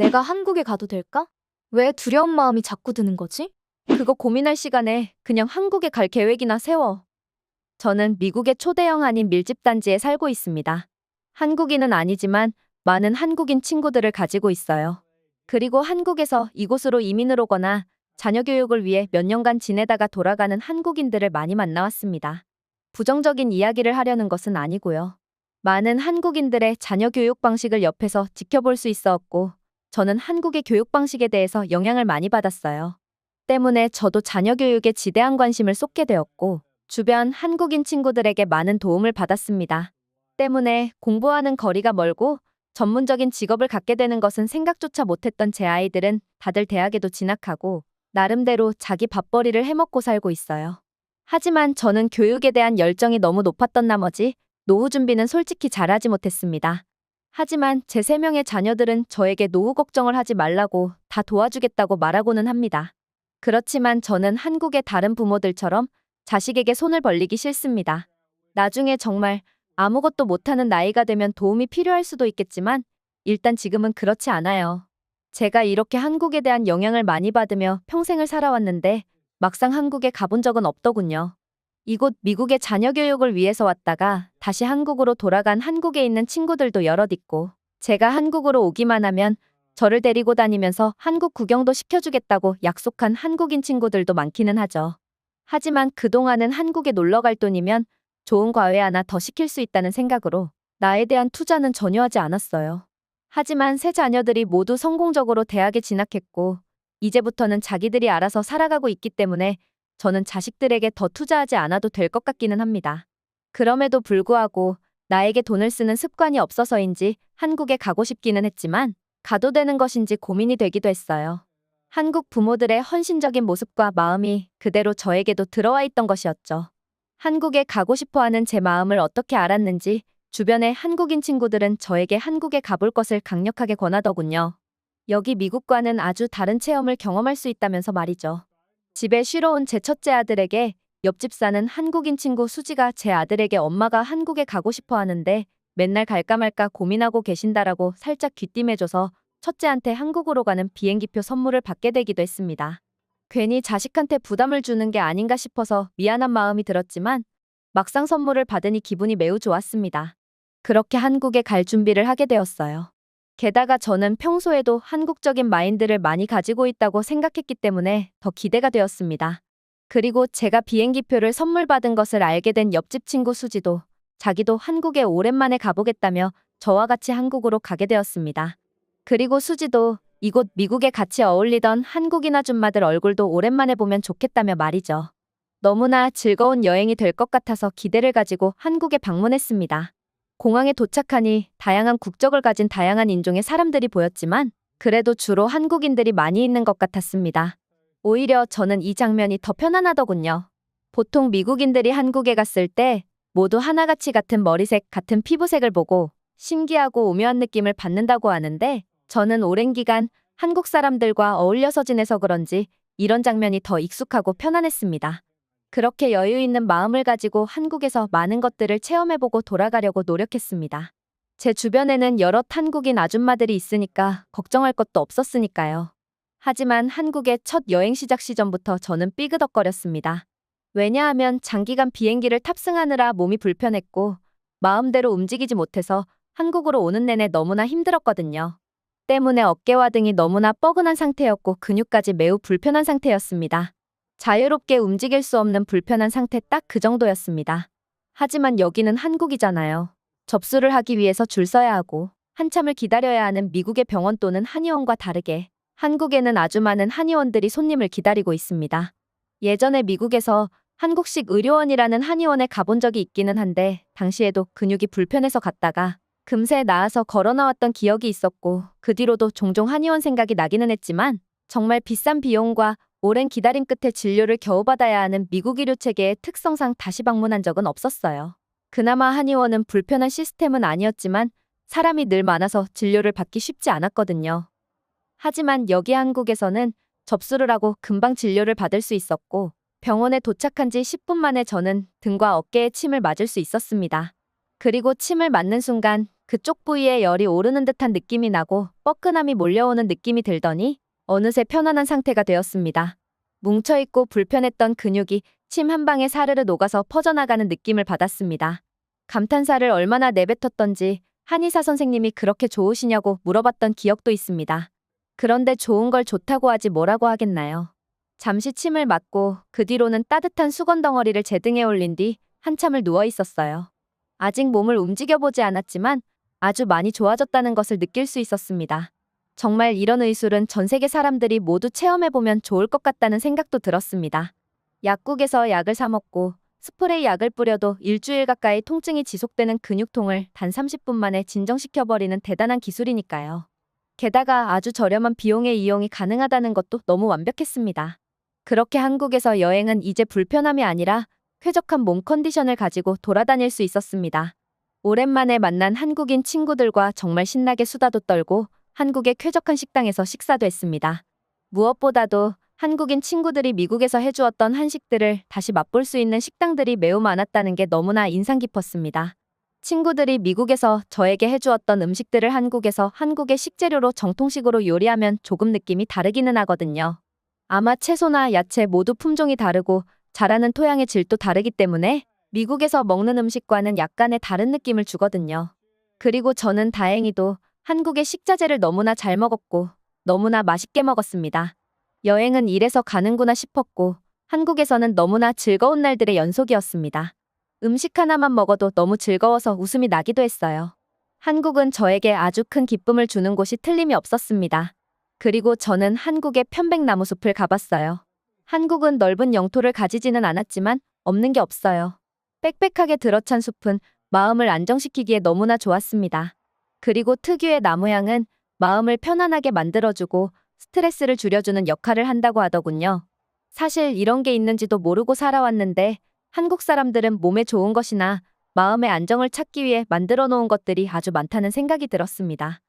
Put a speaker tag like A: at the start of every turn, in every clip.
A: 내가 한국에 가도 될까? 왜 두려운 마음이 자꾸 드는 거지? 그거 고민할 시간에 그냥 한국에 갈 계획이나 세워. 저는 미국의 초대형 한인 밀집단지에 살고 있습니다. 한국인은 아니지만 많은 한국인 친구들을 가지고 있어요. 그리고 한국에서 이곳으로 이민을 오거나 자녀 교육을 위해 몇 년간 지내다가 돌아가는 한국인들을 많이 만나왔습니다. 부정적인 이야기를 하려는 것은 아니고요. 많은 한국인들의 자녀 교육 방식을 옆에서 지켜볼 수 있었고, 저는 한국의 교육 방식에 대해서 영향을 많이 받았어요. 때문에 저도 자녀 교육에 지대한 관심을 쏟게 되었고, 주변 한국인 친구들에게 많은 도움을 받았습니다. 때문에 공부하는 거리가 멀고 전문적인 직업을 갖게 되는 것은 생각조차 못했던 제 아이들은 다들 대학에도 진학하고 나름대로 자기 밥벌이를 해먹고 살고 있어요. 하지만 저는 교육에 대한 열정이 너무 높았던 나머지 노후 준비는 솔직히 잘하지 못했습니다. 하지만 제 3명의 자녀들은 저에게 노후 걱정을 하지 말라고 다 도와주겠다고 말하고는 합니다. 그렇지만 저는 한국의 다른 부모들처럼 자식에게 손을 벌리기 싫습니다. 나중에 정말 아무것도 못하는 나이가 되면 도움이 필요할 수도 있겠지만 일단 지금은 그렇지 않아요. 제가 이렇게 한국에 대한 영향을 많이 받으며 평생을 살아왔는데 막상 한국에 가본 적은 없더군요. 이곳 미국의 자녀 교육을 위해서 왔다가 다시 한국으로 돌아간 한국에 있는 친구들도 여럿 있고, 제가 한국으로 오기만 하면 저를 데리고 다니면서 한국 구경도 시켜주겠다고 약속한 한국인 친구들도 많기는 하죠. 하지만 그동안은 한국에 놀러 갈 돈이면 좋은 과외 하나 더 시킬 수 있다는 생각으로 나에 대한 투자는 전혀 하지 않았어요. 하지만 새 자녀들이 모두 성공적으로 대학에 진학했고, 이제부터는 자기들이 알아서 살아가고 있기 때문에 저는 자식들에게 더 투자하지 않아도 될 것 같기는 합니다. 그럼에도 불구하고 나에게 돈을 쓰는 습관이 없어서인지 한국에 가고 싶기는 했지만 가도 되는 것인지 고민이 되기도 했어요. 한국 부모들의 헌신적인 모습과 마음이 그대로 저에게도 들어와 있던 것이었죠. 한국에 가고 싶어하는 제 마음을 어떻게 알았는지 주변의 한국인 친구들은 저에게 한국에 가볼 것을 강력하게 권하더군요. 여기 미국과는 아주 다른 체험을 경험할 수 있다면서 말이죠. 집에 쉬러 온 제 첫째 아들에게 옆집 사는 한국인 친구 수지가 제 아들에게 엄마가 한국에 가고 싶어 하는데 맨날 갈까 말까 고민하고 계신다라고 살짝 귀띔해줘서 첫째한테 한국으로 가는 비행기표 선물을 받게 되기도 했습니다. 괜히 자식한테 부담을 주는 게 아닌가 싶어서 미안한 마음이 들었지만 막상 선물을 받으니 기분이 매우 좋았습니다. 그렇게 한국에 갈 준비를 하게 되었어요. 게다가 저는 평소에도 한국적인 마인드를 많이 가지고 있다고 생각했기 때문에 더 기대가 되었습니다. 그리고 제가 비행기표를 선물 받은 것을 알게 된 옆집 친구 수지도 자기도 한국에 오랜만에 가보겠다며 저와 같이 한국으로 가게 되었습니다. 그리고 수지도 이곳 미국에 같이 어울리던 한국인 아줌마들 얼굴도 오랜만에 보면 좋겠다며 말이죠. 너무나 즐거운 여행이 될 것 같아서 기대를 가지고 한국에 방문했습니다. 공항에 도착하니 다양한 국적을 가진 다양한 인종의 사람들이 보였지만 그래도 주로 한국인들이 많이 있는 것 같았습니다. 오히려 저는 이 장면이 더 편안하더군요. 보통 미국인들이 한국에 갔을 때 모두 하나같이 같은 머리색, 같은 피부색을 보고 신기하고 오묘한 느낌을 받는다고 하는데 저는 오랜 기간 한국 사람들과 어울려서 지내서 그런지 이런 장면이 더 익숙하고 편안했습니다. 그렇게 여유 있는 마음을 가지고 한국에서 많은 것들을 체험해보고 돌아가려고 노력했습니다. 제 주변에는 여러 한국인 아줌마들이 있으니까 걱정할 것도 없었으니까요. 하지만 한국의 첫 여행 시작 시전부터 저는 삐그덕거렸습니다. 왜냐하면 장기간 비행기를 탑승하느라 몸이 불편했고 마음대로 움직이지 못해서 한국으로 오는 내내 너무나 힘들었거든요. 때문에 어깨와 등이 너무나 뻐근한 상태였고 근육까지 매우 불편한 상태였습니다. 자유롭게 움직일 수 없는 불편한 상태 딱 그 정도였습니다. 하지만 여기는 한국이잖아요. 접수를 하기 위해서 줄 서야 하고 한참을 기다려야 하는 미국의 병원 또는 한의원과 다르게 한국에는 아주 많은 한의원들이 손님을 기다리고 있습니다. 예전에 미국에서 한국식 의료원이라는 한의원에 가본 적이 있기는 한데 당시에도 근육이 불편해서 갔다가 금세 나아서 걸어 나왔던 기억이 있었고 그 뒤로도 종종 한의원 생각이 나기는 했지만 정말 비싼 비용과 오랜 기다림 끝에 진료를 겨우 받아야 하는 미국 의료 체계의 특성상 다시 방문한 적은 없었어요. 그나마 한의원은 불편한 시스템은 아니었지만 사람이 늘 많아서 진료를 받기 쉽지 않았거든요. 하지만 여기 한국에서는 접수를 하고 금방 진료를 받을 수 있었고 병원에 도착한 지 10분 만에 저는 등과 어깨에 침을 맞을 수 있었습니다. 그리고 침을 맞는 순간 그쪽 부위에 열이 오르는 듯한 느낌이 나고 뻐근함이 몰려오는 느낌이 들더니 어느새 편안한 상태가 되었습니다. 뭉쳐있고 불편했던 근육이 침 한 방에 사르르 녹아서 퍼져나가는 느낌을 받았습니다. 감탄사를 얼마나 내뱉었던지 한의사 선생님이 그렇게 좋으시냐고 물어봤던 기억도 있습니다. 그런데 좋은 걸 좋다고 하지 뭐라고 하겠나요. 잠시 침을 맞고 그 뒤로는 따뜻한 수건 덩어리를 제 등에 올린 뒤 한참을 누워 있었어요. 아직 몸을 움직여보지 않았지만 아주 많이 좋아졌다는 것을 느낄 수 있었습니다. 정말 이런 의술은 전 세계 사람들이 모두 체험해보면 좋을 것 같다는 생각도 들었습니다. 약국에서 약을 사 먹고 스프레이 약을 뿌려도 일주일 가까이 통증이 지속되는 근육통을 단 30분 만에 진정시켜버리는 대단한 기술이니까요. 게다가 아주 저렴한 비용에 이용이 가능하다는 것도 너무 완벽했습니다. 그렇게 한국에서 여행은 이제 불편함이 아니라 쾌적한 몸 컨디션을 가지고 돌아다닐 수 있었습니다. 오랜만에 만난 한국인 친구들과 정말 신나게 수다도 떨고 한국의 쾌적한 식당에서 식사도 했습니다. 무엇보다도 한국인 친구들이 미국에서 해주었던 한식들을 다시 맛볼 수 있는 식당들이 매우 많았다는 게 너무나 인상 깊었습니다. 친구들이 미국에서 저에게 해주었던 음식들을 한국에서 한국의 식재료로 정통식으로 요리하면 조금 느낌이 다르기는 하거든요. 아마 채소나 야채 모두 품종이 다르고 자라는 토양의 질도 다르기 때문에 미국에서 먹는 음식과는 약간의 다른 느낌을 주거든요. 그리고 저는 다행히도 한국의 식자재를 너무나 잘 먹었고 너무나 맛있게 먹었습니다. 여행은 이래서 가는구나 싶었고 한국에서는 너무나 즐거운 날들의 연속이었습니다. 음식 하나만 먹어도 너무 즐거워서 웃음이 나기도 했어요. 한국은 저에게 아주 큰 기쁨을 주는 곳이 틀림이 없었습니다. 그리고 저는 한국의 편백나무 숲을 가봤어요. 한국은 넓은 영토를 가지지는 않았지만 없는 게 없어요. 빽빽하게 들어찬 숲은 마음을 안정시키기에 너무나 좋았습니다. 그리고 특유의 나무향은 마음을 편안하게 만들어주고 스트레스를 줄여주는 역할을 한다고 하더군요. 사실 이런 게 있는지도 모르고 살아왔는데 한국 사람들은 몸에 좋은 것이나 마음의 안정을 찾기 위해 만들어 놓은 것들이 아주 많다는 생각이 들었습니다.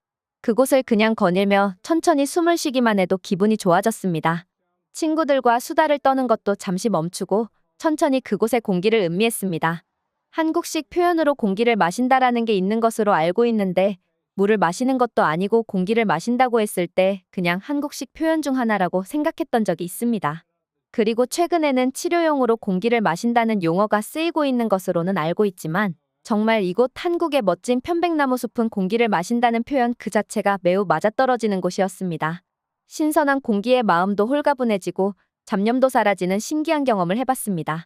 A: 그곳을 그냥 거닐며 천천히 숨을 쉬기만 해도 기분이 좋아졌습니다. 친구들과 수다를 떠는 것도 잠시 멈추고 천천히 그곳의 공기를 음미했습니다. 한국식 표현으로 공기를 마신다라는 게 있는 것으로 알고 있는데 물을 마시는 것도 아니고 공기를 마신다고 했을 때 그냥 한국식 표현 중 하나라고 생각했던 적이 있습니다. 그리고 최근에는 치료용으로 공기를 마신다는 용어가 쓰이고 있는 것으로는 알고 있지만 정말 이곳 한국의 멋진 편백나무 숲은 공기를 마신다는 표현 그 자체가 매우 맞아떨어지는 곳이었습니다. 신선한 공기에 마음도 홀가분해지고 잡념도 사라지는 신기한 경험을 해봤습니다.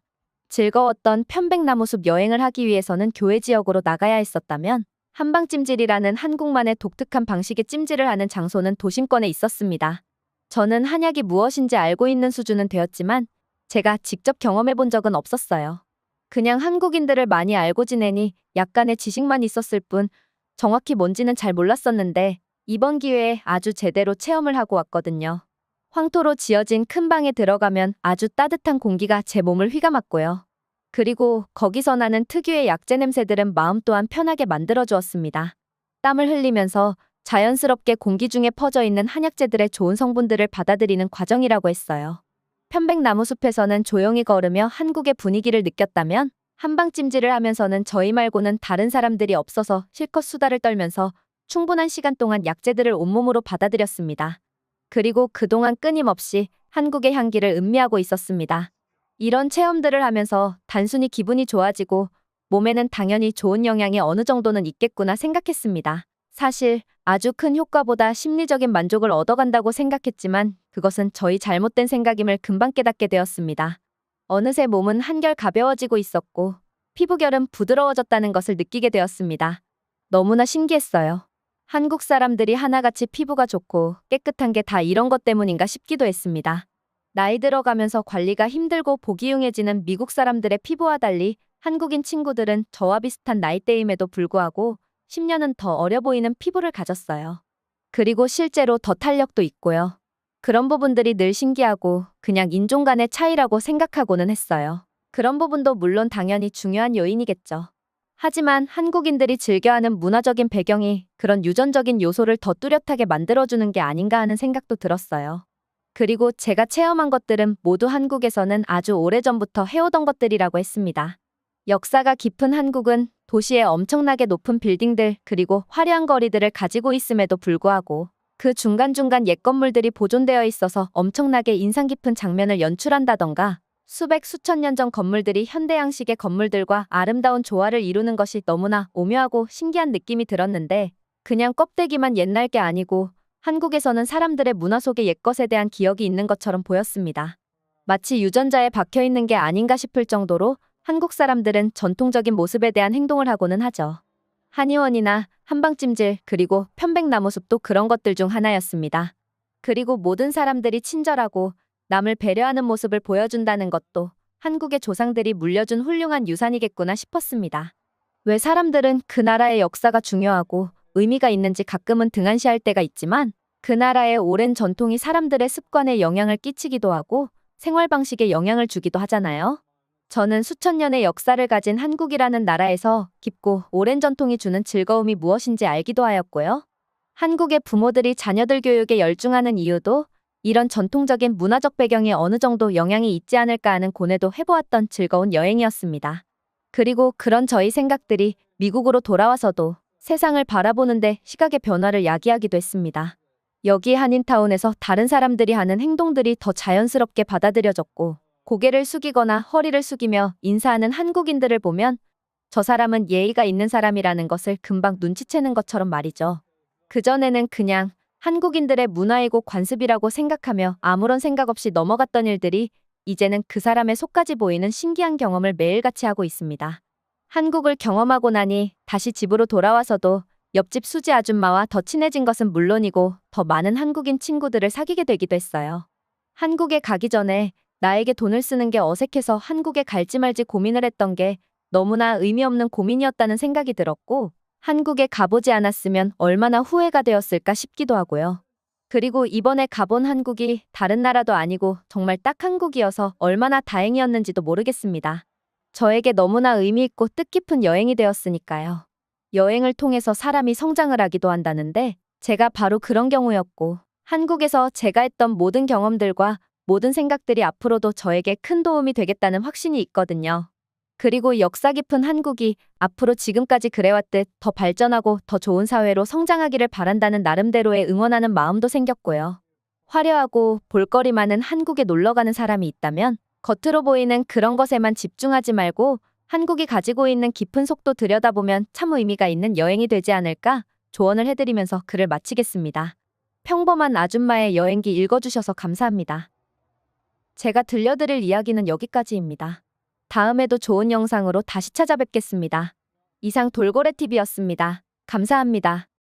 A: 즐거웠던 편백나무 숲 여행을 하기 위해서는 교외 지역으로 나가야 했었다면 한방찜질이라는 한국만의 독특한 방식의 찜질을 하는 장소는 도심권에 있었습니다. 저는 한약이 무엇인지 알고 있는 수준은 되었지만 제가 직접 경험해본 적은 없었어요. 그냥 한국인들을 많이 알고 지내니 약간의 지식만 있었을 뿐 정확히 뭔지는 잘 몰랐었는데 이번 기회에 아주 제대로 체험을 하고 왔거든요. 황토로 지어진 큰 방에 들어가면 아주 따뜻한 공기가 제 몸을 휘감았고요. 그리고 거기서 나는 특유의 약재 냄새들은 마음 또한 편하게 만들어주었습니다. 땀을 흘리면서 자연스럽게 공기 중에 퍼져 있는 한약재들의 좋은 성분들을 받아들이는 과정이라고 했어요. 편백나무숲에서는 조용히 걸으며 한국의 분위기를 느꼈다면 한방찜질을 하면서는 저희 말고는 다른 사람들이 없어서 실컷 수다를 떨면서 충분한 시간 동안 약재들을 온몸으로 받아들였습니다. 그리고 그동안 끊임없이 한국의 향기를 음미하고 있었습니다. 이런 체험들을 하면서 단순히 기분이 좋아지고 몸에는 당연히 좋은 영향이 어느 정도는 있겠구나 생각했습니다. 사실 아주 큰 효과보다 심리적인 만족을 얻어간다고 생각했지만 그것은 저희 잘못된 생각임을 금방 깨닫게 되었습니다. 어느새 몸은 한결 가벼워지고 있었고 피부결은 부드러워졌다는 것을 느끼게 되었습니다. 너무나 신기했어요. 한국 사람들이 하나같이 피부가 좋고 깨끗한 게 다 이런 것 때문인가 싶기도 했습니다. 나이 들어가면서 관리가 힘들고 보기 흉해지는 미국 사람들의 피부와 달리 한국인 친구들은 저와 비슷한 나이대임에도 불구하고 10년은 더 어려 보이는 피부를 가졌어요. 그리고 실제로 더 탄력도 있고요. 그런 부분들이 늘 신기하고 그냥 인종 간의 차이라고 생각하고는 했어요. 그런 부분도 물론 당연히 중요한 요인이겠죠. 하지만 한국인들이 즐겨하는 문화적인 배경이 그런 유전적인 요소를 더 뚜렷하게 만들어주는 게 아닌가 하는 생각도 들었어요. 그리고 제가 체험한 것들은 모두 한국에서는 아주 오래전부터 해오던 것들이라고 했습니다. 역사가 깊은 한국은 도시에 엄청나게 높은 빌딩들 그리고 화려한 거리들을 가지고 있음에도 불구하고 그 중간중간 옛 건물들이 보존되어 있어서 엄청나게 인상 깊은 장면을 연출한다던가 수백 수천 년 전 건물들이 현대 양식의 건물들과 아름다운 조화를 이루는 것이 너무나 오묘하고 신기한 느낌이 들었는데 그냥 껍데기만 옛날 게 아니고 한국에서는 사람들의 문화 속에 옛것에 대한 기억이 있는 것처럼 보였습니다. 마치 유전자에 박혀 있는 게 아닌가 싶을 정도로 한국 사람들은 전통적인 모습에 대한 행동을 하고는 하죠. 한의원이나 한방찜질 그리고 편백나무숲도 그런 것들 중 하나였습니다. 그리고 모든 사람들이 친절하고 남을 배려하는 모습을 보여준다는 것도 한국의 조상들이 물려준 훌륭한 유산이겠구나 싶었습니다. 왜 사람들은 그 나라의 역사가 중요하고 의미가 있는지 가끔은 등한시할 때가 있지만 그 나라의 오랜 전통이 사람들의 습관에 영향을 끼치기도 하고 생활 방식에 영향을 주기도 하잖아요. 저는 수천 년의 역사를 가진 한국이라는 나라에서 깊고 오랜 전통이 주는 즐거움이 무엇인지 알기도 하였고요. 한국의 부모들이 자녀들 교육에 열중하는 이유도 이런 전통적인 문화적 배경에 어느 정도 영향이 있지 않을까 하는 고뇌도 해보았던 즐거운 여행이었습니다. 그리고 그런 저희 생각들이 미국으로 돌아와서도 세상을 바라보는데 시각의 변화를 야기하기도 했습니다. 여기 한인타운에서 다른 사람들이 하는 행동들이 더 자연스럽게 받아들여졌고 고개를 숙이거나 허리를 숙이며 인사하는 한국인들을 보면 저 사람은 예의가 있는 사람이라는 것을 금방 눈치채는 것처럼 말이죠. 그전에는 그냥 한국인들의 문화이고 관습이라고 생각하며 아무런 생각 없이 넘어갔던 일들이 이제는 그 사람의 속까지 보이는 신기한 경험을 매일같이 하고 있습니다. 한국을 경험하고 나니 다시 집으로 돌아와서도 옆집 수지 아줌마와 더 친해진 것은 물론이고 더 많은 한국인 친구들을 사귀게 되기도 했어요. 한국에 가기 전에 나에게 돈을 쓰는 게 어색해서 한국에 갈지 말지 고민을 했던 게 너무나 의미 없는 고민이었다는 생각이 들었고 한국에 가보지 않았으면 얼마나 후회가 되었을까 싶기도 하고요. 그리고 이번에 가본 한국이 다른 나라도 아니고 정말 딱 한국이어서 얼마나 다행이었는지도 모르겠습니다. 저에게 너무나 의미 있고 뜻깊은 여행이 되었으니까요. 여행을 통해서 사람이 성장을 하기도 한다는데 제가 바로 그런 경우였고 한국에서 제가 했던 모든 경험들과 모든 생각들이 앞으로도 저에게 큰 도움이 되겠다는 확신이 있거든요. 그리고 역사 깊은 한국이 앞으로 지금까지 그래왔듯 더 발전하고 더 좋은 사회로 성장하기를 바란다는 나름대로의 응원하는 마음도 생겼고요. 화려하고 볼거리 많은 한국에 놀러가는 사람이 있다면 겉으로 보이는 그런 것에만 집중하지 말고 한국이 가지고 있는 깊은 속도 들여다보면 참 의미가 있는 여행이 되지 않을까 조언을 해드리면서 글을 마치겠습니다. 평범한 아줌마의 여행기 읽어주셔서 감사합니다. 제가 들려드릴 이야기는 여기까지입니다. 다음에도 좋은 영상으로 다시 찾아뵙겠습니다. 이상 돌고래TV였습니다. 감사합니다.